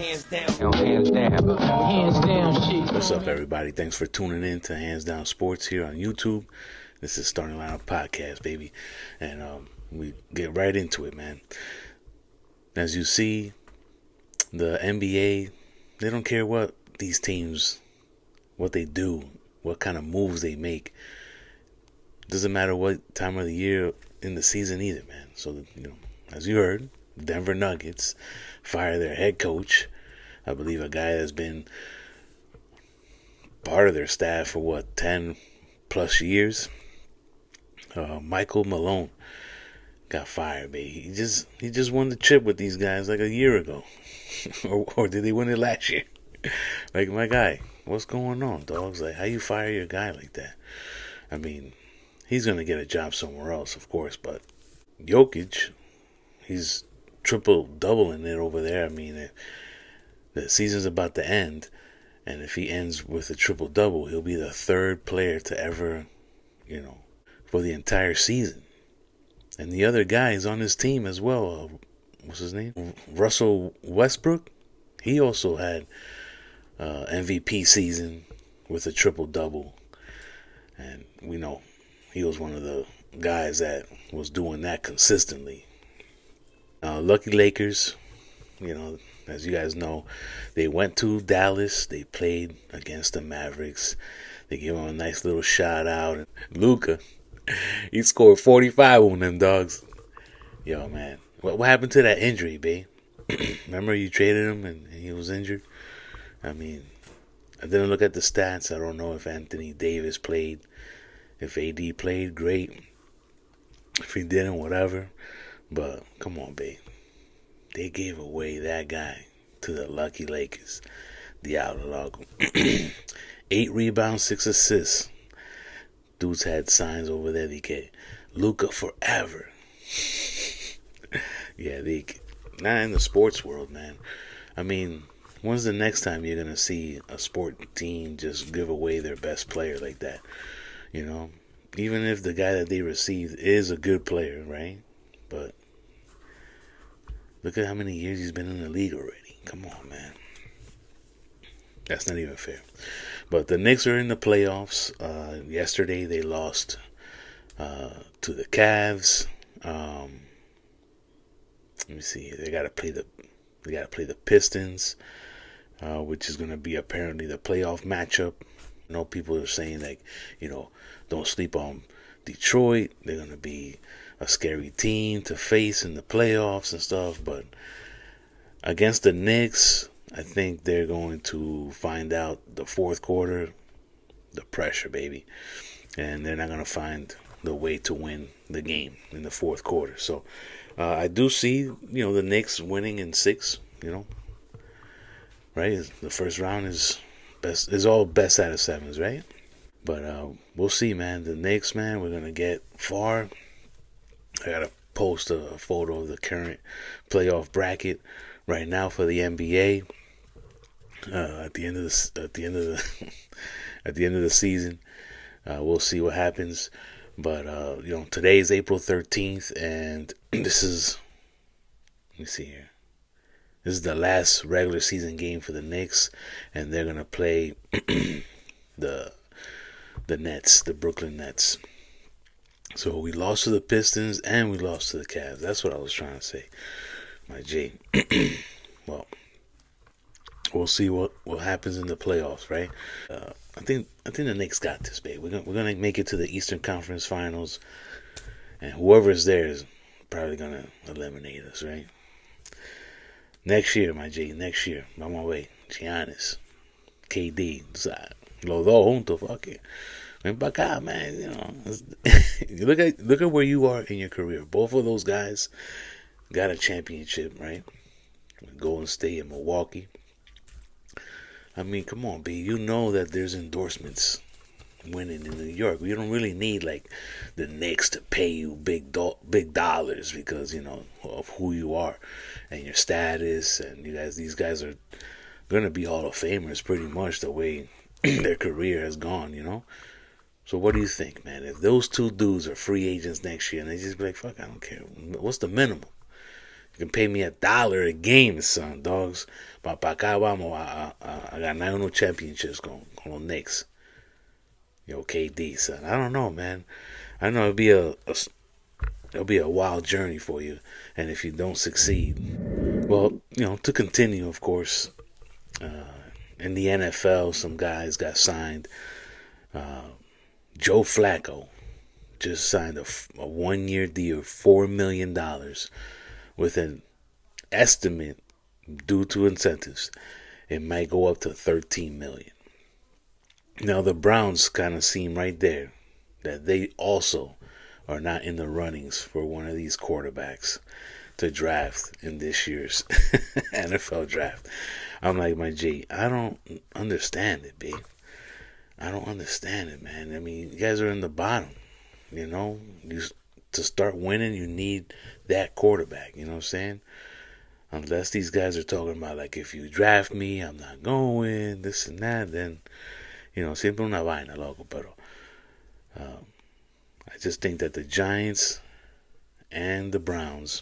hands down. Hands down. Hands down shit. What's up, everybody? Thanks for tuning in to Hands Down Sports here on YouTube. This is Starting Lineup Podcast, baby. And we get right into it, man. As you see, the NBA, they don't care what these teams, what they do, what kind of moves they make. Doesn't matter what time of the year in the season either, man. So, as you heard, Denver Nuggets fire their head coach. I believe a guy that's been part of their staff for 10 plus years. Michael Malone got fired, baby. He just won the chip with these guys like a year ago. or did they win it last year? Like, my guy, what's going on, dogs? Like, how you fire your guy like that? I mean, he's going to get a job somewhere else, of course, but Jokic, he's triple-doubling it over there. I mean, the season's about to end, and if he ends with a triple-double, he'll be the third player to ever, for the entire season. And the other guy is on his team as well. What's his name? Russell Westbrook. He also had MVP season with a triple-double. And we know he was one of the guys that was doing that consistently. Lucky Lakers, as you guys know, they went to Dallas. They played against the Mavericks. They gave him a nice little shout out. Luka, he scored 45 on them dogs. Yo, man, what happened to that injury, babe? Remember you traded him and he was injured? I mean, I didn't look at the stats. I don't know if Anthony Davis played. If AD played, great. If he didn't, whatever. But come on, babe. They gave away that guy to the Lucky Lakers. Diablo Lago. 8 rebounds, 6 assists. Dudes had signs over there. They get Luka forever. Yeah, not in the sports world, man. I mean, when's the next time you're gonna see a sport team just give away their best player like that? Even if the guy that they received is a good player, right? But look at how many years he's been in the league already. Come on, man. That's not even fair. But the Knicks are in the playoffs. Yesterday they lost to the Cavs. Let me see. They gotta play the Pistons, which is gonna be apparently the playoff matchup. I know people are saying don't sleep on Detroit. They're gonna be a scary team to face in the playoffs and stuff. But against the Knicks, I think they're going to find out the fourth quarter, the pressure, baby. And they're not going to find the way to win the game in the fourth quarter. So I do see, the Knicks winning in 6, right? The first round is all best out of 7s, right? But we'll see, man. The Knicks, man, we're going to get far. I got to post a photo of the current playoff bracket right now for the NBA. At the end of the season, we'll see what happens. But today is April 13th, and this is, let me see here. This is the last regular season game for the Knicks, and they're gonna play the Nets, the Brooklyn Nets. So we lost to the Pistons and we lost to the Cavs. That's what I was trying to say, my J. Well, we'll see what happens in the playoffs, right? I think the Knicks got this, babe. We're gonna make it to the Eastern Conference Finals, and whoever's there is probably gonna eliminate us, right? Next year, my J. Next year, vamos a ver. Giannis, KD, los dos juntos, fuck it. Ven pa' acá, man. Look at where you are in your career. Both of those guys got a championship, right? Golden State and Milwaukee. I mean, come on, B. You know that there's endorsements winning in New York. We don't really need like the Knicks to pay you big dollars because of who you are and your status, and these guys are gonna be Hall of Famers pretty much the way their career has gone. So what do you think, man? If those two dudes are free agents next year and they just be like, fuck, I don't care. What's the minimum? You can pay me $1 a game, son, dogs. Pa acá vamos a ganar unos championships con los Knicks. Yo, KD, son. I don't know, man. I know it'll be a wild journey for you, and if you don't succeed, well, to continue, of course. In the NFL, some guys got signed. Joe Flacco just signed a 1-year deal, $4 million, with an estimate due to incentives. It might go up to $13 million. Now the Browns kind of seem right there that they also are not in the runnings for one of these quarterbacks to draft in this year's NFL draft. I'm like, my G, I don't understand it, babe. I don't understand it, man. I mean, you guys are in the bottom. To start winning, you need that quarterback. You know what I'm saying? Unless these guys are talking about, like, if you draft me, I'm not going, this and that, then, siempre una vaina, loco. Pero I just think that the Giants and the Browns,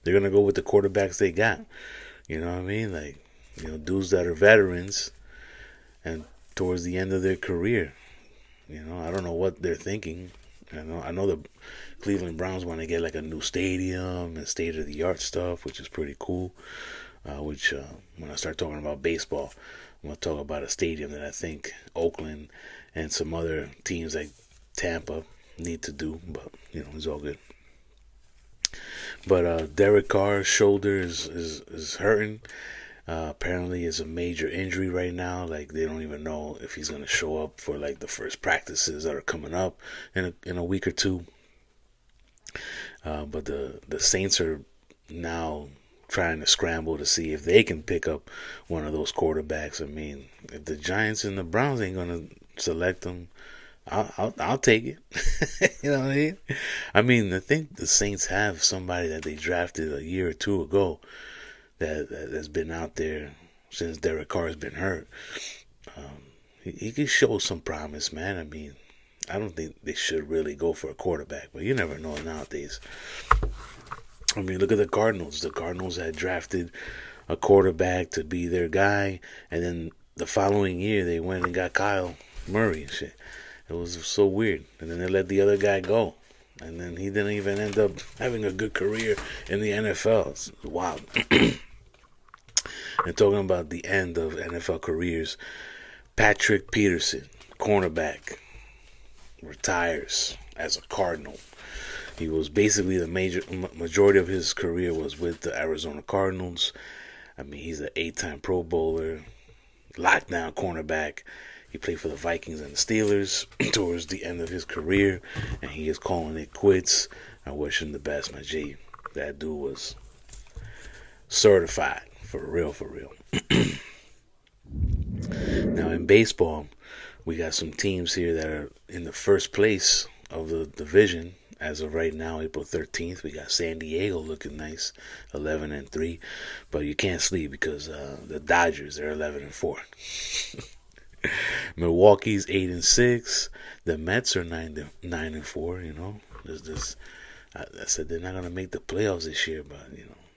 they're going to go with the quarterbacks they got. You know what I mean? Like, dudes that are veterans and towards the end of their career. I don't know what they're thinking. I know the Cleveland Browns want to get like a new stadium and state-of-the-art stuff, which is pretty cool. When I start talking about baseball, I'm going to talk about a stadium that I think Oakland and some other teams like Tampa need to do. But, it's all good. But Derek Carr's shoulder is hurting. Apparently it's a major injury right now. Like, they don't even know if he's going to show up for like the first practices that are coming up in a week or two. But the Saints are now trying to scramble to see if they can pick up one of those quarterbacks. I mean, if the Giants and the Browns ain't going to select them, I'll take it. You know what I mean? I mean, I think the Saints have somebody that they drafted a year or two ago that's been out there since Derek Carr has been hurt. He can show some promise, man. I mean, I don't think they should really go for a quarterback, but you never know nowadays. I mean, look at the Cardinals. The Cardinals had drafted a quarterback to be their guy, and then the following year they went and got Kyle Murray and shit. It was so weird. And then they let the other guy go. And then he didn't even end up having a good career in the NFL. It's wild. And talking about the end of NFL careers, Patrick Peterson, cornerback, retires as a Cardinal. He was basically the majority of his career was with the Arizona Cardinals. I mean, he's an 8-time Pro Bowler, lockdown cornerback. He played for the Vikings and the Steelers towards the end of his career, and he is calling it quits. I wish him the best, my G. That dude was certified, for real, for real. Now, in baseball, we got some teams here that are in the first place of the division. As of right now, April 13th, we got San Diego looking nice, 11-3. But you can't sleep because the Dodgers, they're 11-4. Milwaukee's 8-6. The Mets are 9-4. I said they're not gonna make the playoffs this year, but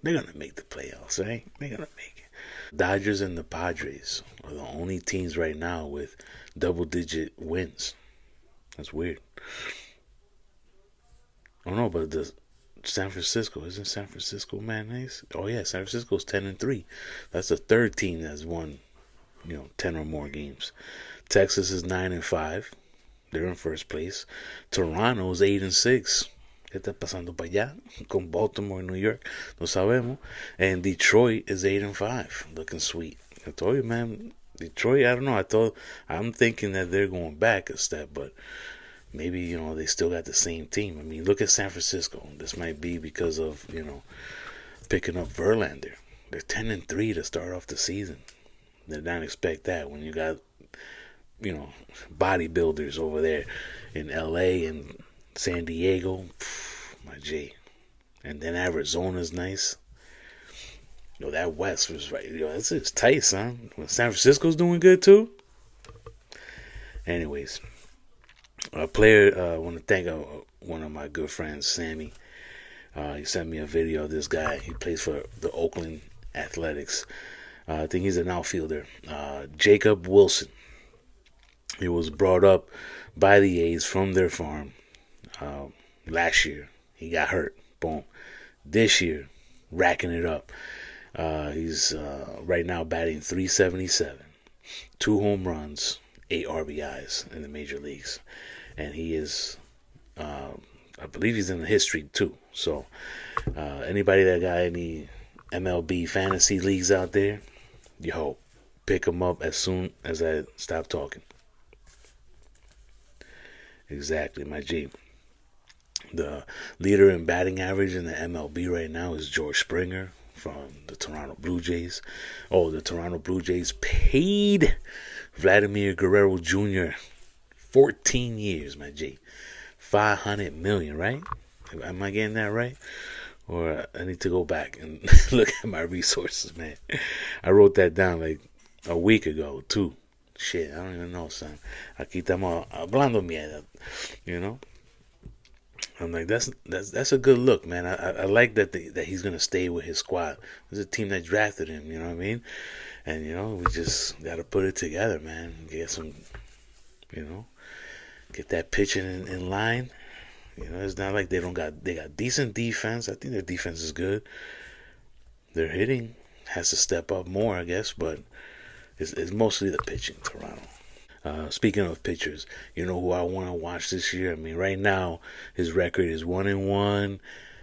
they're gonna make the playoffs, right? They're gonna make it. Dodgers and the Padres are the only teams right now with double-digit wins. That's weird. I don't know, but San Francisco, isn't San Francisco, man, nice? Oh yeah, San Francisco's 10-3. That's the third team that's won 10 or more games. Texas is 9-5. They're in first place. Toronto's 8-6. ¿Qué está pasando para allá? Con Baltimore and New York. No sabemos. And Detroit is 8-5. Looking sweet. I told you, man. Detroit, I don't know. I'm thinking that they're going back a step, but maybe, they still got the same team. I mean, look at San Francisco. This might be because of, picking up Verlander. They're 10-3 to start off the season. Did not expect that when you got, bodybuilders over there in LA and San Diego. My G. And then Arizona's nice. That West was right. It's tight, son. When San Francisco's doing good too. Anyways, a player, I want to thank one of my good friends, Sammy. He sent me a video of this guy. He plays for the Oakland Athletics. I think he's an outfielder. Jacob Wilson. He was brought up by the A's from their farm last year. He got hurt. Boom. This year, racking it up. He's right now batting .377, 2 home runs, 8 RBIs in the major leagues, and he is, I believe, he's in the history too. So, anybody that got any MLB fantasy leagues out there, yo, pick him up as soon as I stop talking. Exactly, my G. The leader in batting average in the MLB right now is George Springer from the Toronto Blue Jays. Oh, the Toronto Blue Jays paid Vladimir Guerrero Jr. 14 years, my G. $500 million, right? Am I getting that right? Or I need to go back and look at my resources, man. I wrote that down like a week ago, too. Shit, I don't even know, son. Aquí estamos hablando mierda, you know? I'm like, that's a good look, man. I like that he's gonna stay with his squad. There's a team that drafted him, you know what I mean? And we just gotta put it together, man. Get some, get that pitching in line. It's not like they got decent defense. I think their defense is good. Their hitting has to step up more, I guess, but it's mostly the pitching, Toronto. Speaking of pitchers, you know who I want to watch this year? I mean, right now his record is 1-1.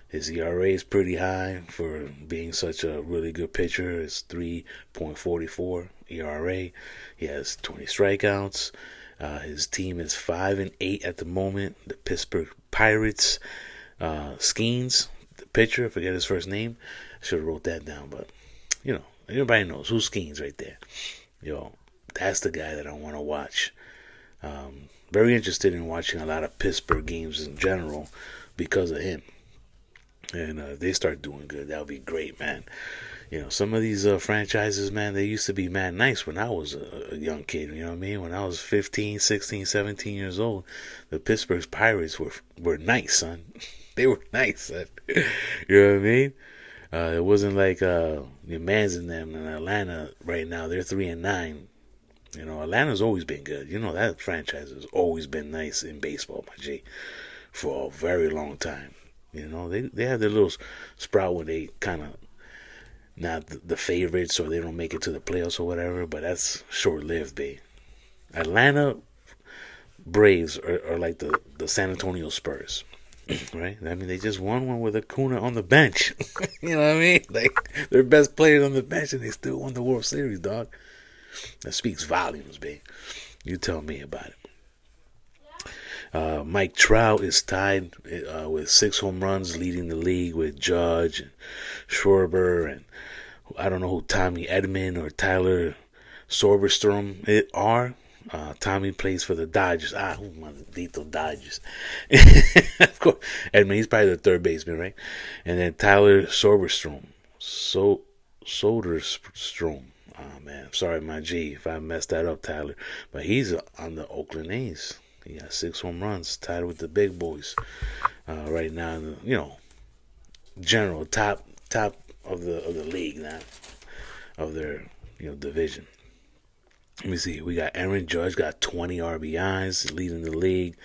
His ERA is pretty high for being such a really good pitcher. It's 3.44 ERA. He has 20 strikeouts. His team is 5-8 at the moment. The Pittsburgh Pirates. Skeens, the pitcher, I forget his first name. I should have wrote that down, but everybody knows who's Skeens right there. That's the guy that I want to watch. Very interested in watching a lot of Pittsburgh games in general because of him. And if they start doing good, that'll be great, man. Some of these franchises, man, they used to be mad nice when I was a young kid. You know what I mean? When I was 15, 16, 17 years old, the Pittsburgh Pirates were nice, son. They were nice, son. You know what I mean? It wasn't like your man's in them in Atlanta right now. They're 3-9. Atlanta's always been good. That franchise has always been nice in baseball, my G, for a very long time. They have their little sprout when they kind of not the favorites or they don't make it to the playoffs or whatever, but that's short-lived, babe. Atlanta Braves are like the San Antonio Spurs, right? I mean, they just won one with Acuna on the bench. You know what I mean? Like, their best players on the bench, and they still won the World Series, dog. That speaks volumes, babe. You tell me about it. Mike Trout is tied with 6 home runs, leading the league with Judge and Schwarber, and I don't know who Tommy Edman or Tyler Soderstrom are. Tommy plays for the Dodgers. Maldito Dodgers. Of course, Edman, he's probably the third baseman, right? And then Tyler Soderstrom. Soderstrom. Oh, man. Sorry, my G, if I messed that up, Tyler. But he's on the Oakland A's. He got 6 home runs, tied with the big boys right now. General top of the league now, of their division. Let me see. We got Aaron Judge, got 20 RBIs, leading the league.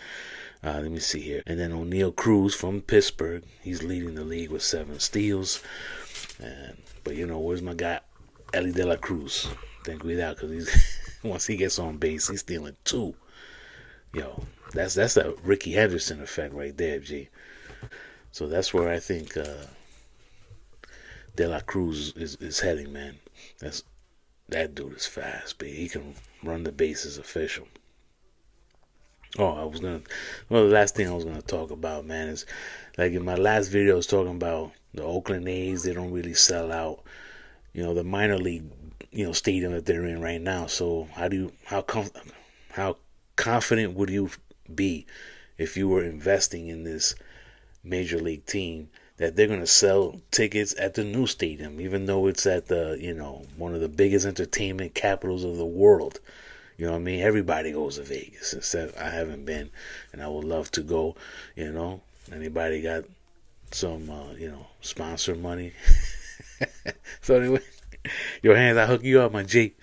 Let me see here. And then O'Neal Cruz from Pittsburgh, he's leading the league with 7 steals. But where's my guy Ellie De La Cruz? Ten cuidado, because once he gets on base, he's stealing 2. That's a Ricky Henderson effect right there, G. So that's where I think De La Cruz is heading, man. That dude is fast, but he can run the bases official. Oh, the last thing I was gonna talk about, man, is like in my last video I was talking about the Oakland A's. They don't really sell out, the minor league, stadium that they're in right now. So how confident would you be if you were investing in this major league team that they're going to sell tickets at the new stadium, even though it's at the, one of the biggest entertainment capitals of the world? You know what I mean? Everybody goes to Vegas. Except I haven't been, and I would love to go. Anybody got some sponsor money. So anyway, your hands, I hook you up, my G.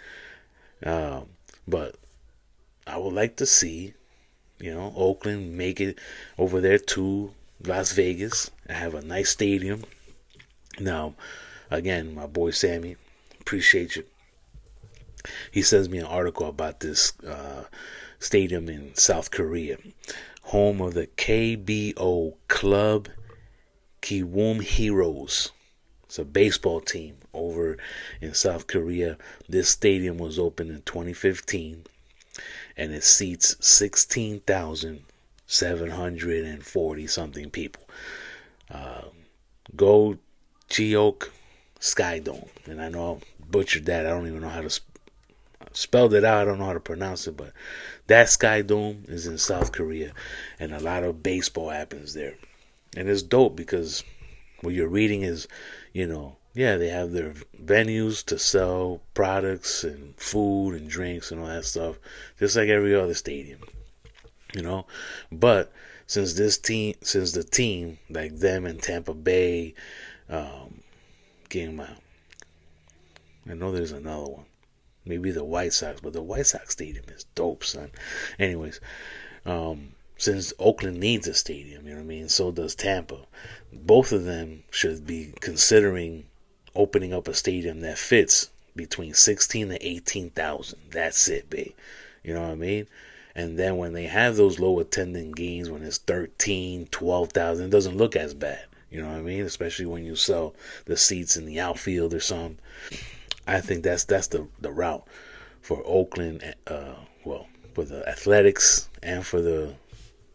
But I would like to see, Oakland make it over there to Las Vegas and have a nice stadium. Now, again, my boy Sammy, appreciate you. He sends me an article about this stadium in South Korea, home of the KBO Club Kiwoom Heroes. It's a baseball team over in South Korea. This stadium was opened in 2015, and it seats 16,740 something people. Go Geok Sky Dome. And I know I butchered that. I don't even know how to spell it out. I don't know how to pronounce it, but that Sky Dome is in South Korea, and a lot of baseball happens there. And it's dope because what you're reading is, they have their venues to sell products and food and drinks and all that stuff, just like every other stadium, But since the team, like them in Tampa Bay, came out, I know there's another one, maybe the White Sox, but the White Sox stadium is dope, son. Anyways, since Oakland needs a stadium, so does Tampa. Both of them should be considering opening up a stadium that fits between 16 to 18,000. That's it, babe. You know what I mean? And then when they have those low attending games, when it's 13, 12,000, it doesn't look as bad. You know what I mean? Especially when you sell the seats in the outfield or something. I think that's the route for Oakland, for the Athletics and for the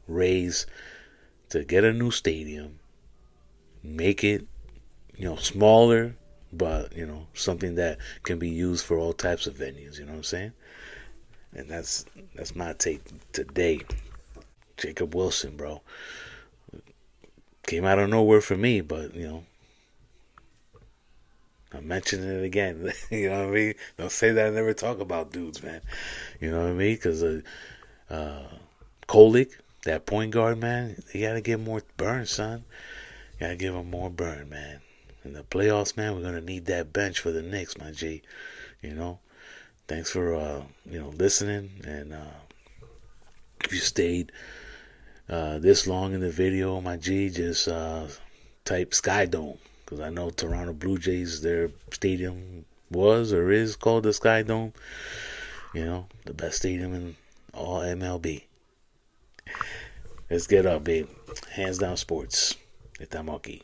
Rays to get a new stadium, make it, smaller, but, something that can be used for all types of venues, you know what I'm saying? And that's my take today. Jacob Wilson, bro. Came out of nowhere for me, but, I'm mentioning it again. You know what I mean? Don't say that I never talk about dudes, man. You know what I mean? Because Kolik, that point guard, man, you got to get more burn, son. You got to give him more burn, man. In the playoffs, man, we're going to need that bench for the Knicks, my G. Thanks for, listening. And if you stayed this long in the video, my G, just type Sky Dome. Because I know Toronto Blue Jays, their stadium was or is called the Sky Dome. The best stadium in all MLB. Let's get up, babe. Hands down sports. Estamos aquí.